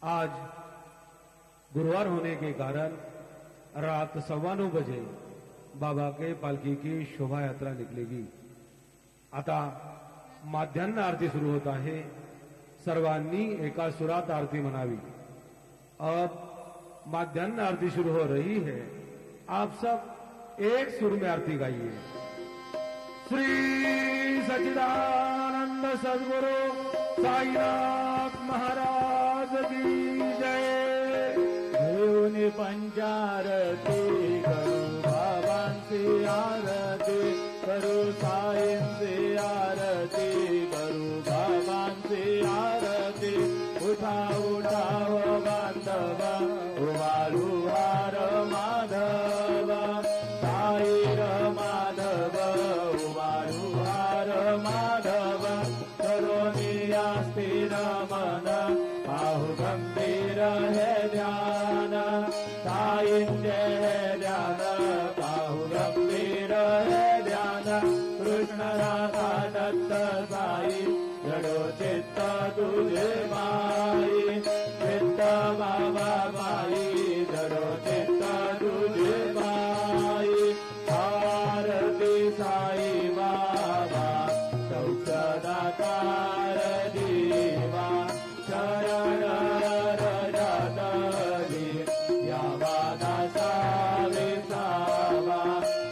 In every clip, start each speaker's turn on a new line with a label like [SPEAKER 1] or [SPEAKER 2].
[SPEAKER 1] आज गुरुवार होने के कारण रात 9:15 बजे बाबा के पालकी की शोभा यात्रा निकलेगी। आता माध्यान्ह आरती सुरू होत आहे। सर्वांनी एका सुरात आरती म्हणावी। अब माध्यान्ह आरती शुरू हो रही है। आप सब एक सुर में आरती गाइए। श्री सच्चिदानंद सद्गुरु साईनाथ महाराज की जय।
[SPEAKER 2] घेऊन पंचारती करू बाबांची आरती करू, साईंची आरती करू, बाबांची आरती। उठा उठा हो बांधवा उभारू हार माधव, साई माधव उभारू हार माधव। करोनिया स्थिर मन पाहु गंभीर हे ध्यान, साईंचे हे ध्यान पाहु गंभीर हे ध्यान। कृष्ण राधा दत्त साई जडो चित्त तुझे माई, चित्त बाबा माई जडो चित्त तुझे माई। आरती साई बाबा सौख्यदातार देवा, शरण रजत यावादा साविसावा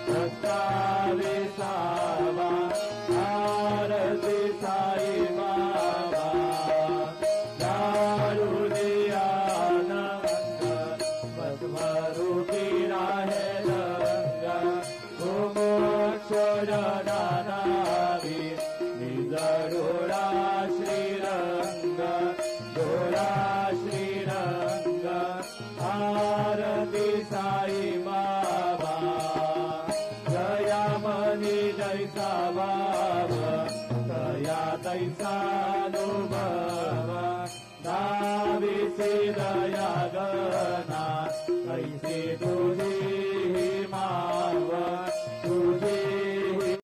[SPEAKER 2] सत्ताविसावा। आरती साई बाबा दारुदियानंद पद्मरूपी राहे रंग, मोक्षदानावी निज डोळा श्रीरंग, डोळा श्रीरंग। आरती साई बाबा जया मनी जैसा बाबा तया तैसा अनुभव, दाविसी दया